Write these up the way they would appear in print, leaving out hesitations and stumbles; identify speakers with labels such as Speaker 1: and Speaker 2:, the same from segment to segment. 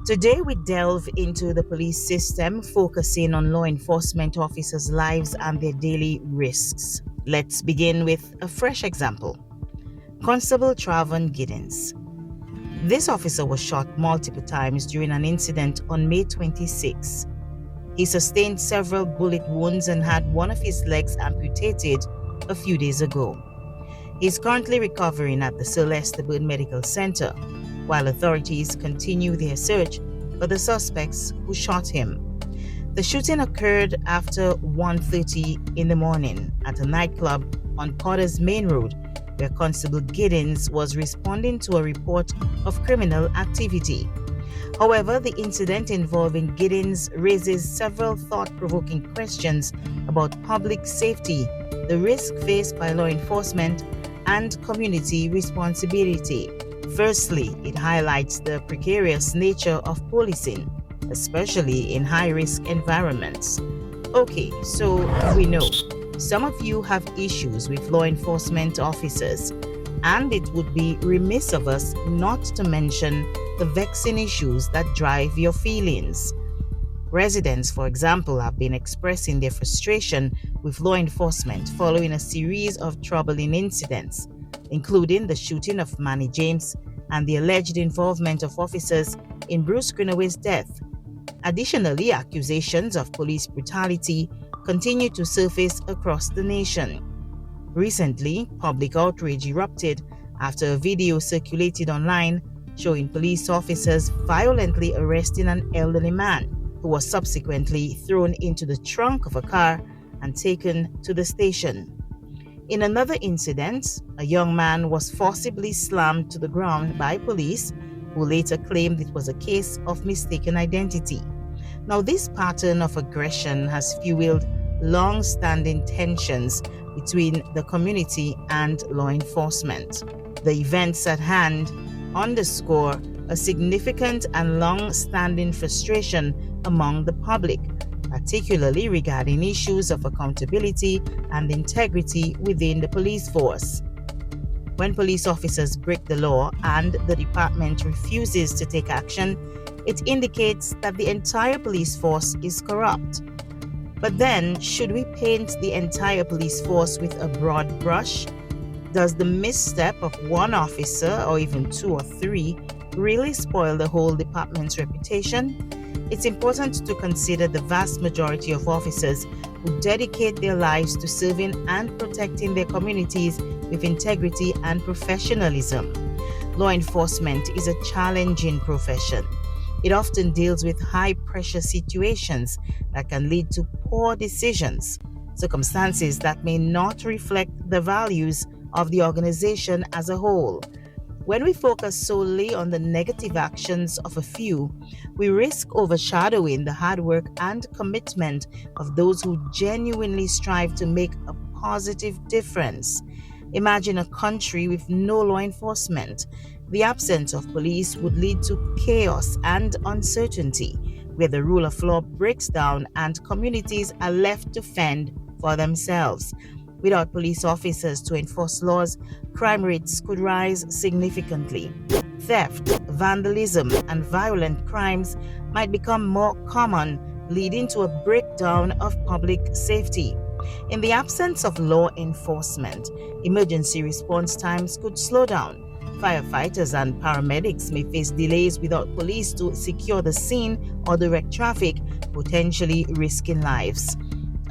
Speaker 1: Today, we delve into the police system, focusing on law enforcement officers' lives and their daily risks. Let's begin with a fresh example. Constable Travon Giddens. This officer was shot multiple times during an incident on May 26. He sustained several bullet wounds and had one of his legs amputated a few days ago. He is currently recovering at the Celeste Medical Center, while authorities continue their search for the suspects who shot him. The shooting occurred after 1:30 in the morning at a nightclub on Potter's Main Road, where Constable Giddens was responding to a report of criminal activity. However, the incident involving Giddens raises several thought-provoking questions about public safety, the risk faced by law enforcement, and community responsibility. Firstly, it highlights the precarious nature of policing, especially in high-risk environments. Okay, so we know some of you have issues with law enforcement officers, and it would be remiss of us not to mention the vexing issues that drive your feelings. Residents, for example, have been expressing their frustration with law enforcement following a series of troubling incidents, including the shooting of Manny James and the alleged involvement of officers in Bruce Greenaway's death. Additionally, accusations of police brutality continue to surface across the nation. Recently, public outrage erupted after a video circulated online showing police officers violently arresting an elderly man who was subsequently thrown into the trunk of a car and taken to the station. In another incident, a young man was forcibly slammed to the ground by police, who later claimed it was a case of mistaken identity. Now, this pattern of aggression has fueled long-standing tensions between the community and law enforcement. The events at hand underscore a significant and long-standing frustration among the public, particularly regarding issues of accountability and integrity within the police force. When police officers break the law and the department refuses to take action, it indicates that the entire police force is corrupt. But then, should we paint the entire police force with a broad brush? Does the misstep of one officer, or even two or three, really spoil the whole department's reputation? It's important to consider the vast majority of officers who dedicate their lives to serving and protecting their communities with integrity and professionalism. Law enforcement is a challenging profession. It often deals with high-pressure situations that can lead to poor decisions, circumstances that may not reflect the values of the organization as a whole. When we focus solely on the negative actions of a few, we risk overshadowing the hard work and commitment of those who genuinely strive to make a positive difference. Imagine a country with no law enforcement. The absence of police would lead to chaos and uncertainty, where the rule of law breaks down and communities are left to fend for themselves. Without police officers to enforce laws, crime rates could rise significantly. Theft, vandalism, and violent crimes might become more common, leading to a breakdown of public safety. In the absence of law enforcement, emergency response times could slow down. Firefighters and paramedics may face delays without police to secure the scene or direct traffic, potentially risking lives.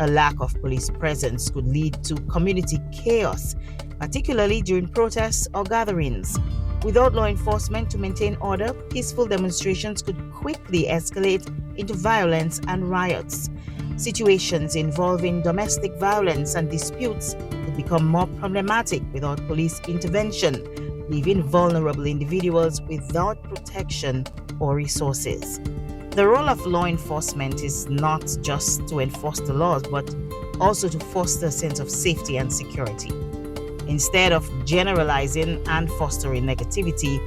Speaker 1: A lack of police presence could lead to community chaos, particularly during protests or gatherings. Without law enforcement to maintain order, peaceful demonstrations could quickly escalate into violence and riots. Situations involving domestic violence and disputes could become more problematic without police intervention, leaving vulnerable individuals without protection or resources. The role of law enforcement is not just to enforce the laws, but also to foster a sense of safety and security. Instead of generalizing and fostering negativity,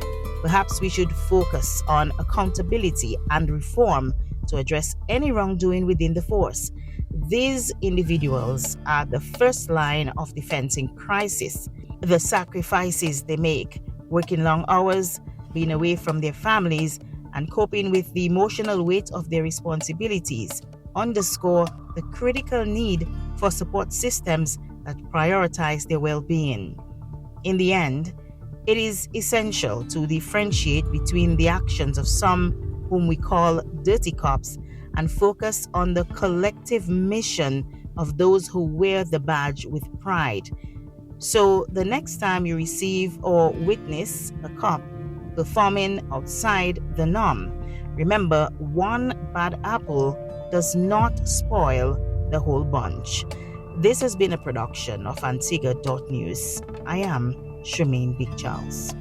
Speaker 1: perhaps we should focus on accountability and reform to address any wrongdoing within the force. These individuals are the first line of defense in crisis. The sacrifices they make, working long hours, being away from their families, and coping with the emotional weight of their responsibilities underscore the critical need for support systems that prioritize their well-being. In the end, it is essential to differentiate between the actions of some whom we call dirty cops and focus on the collective mission of those who wear the badge with pride. So the next time you receive or witness a cop performing outside the norm, remember, one bad apple does not spoil the whole bunch. This has been a production of Antigua.news. I am Charmaine Big Charles.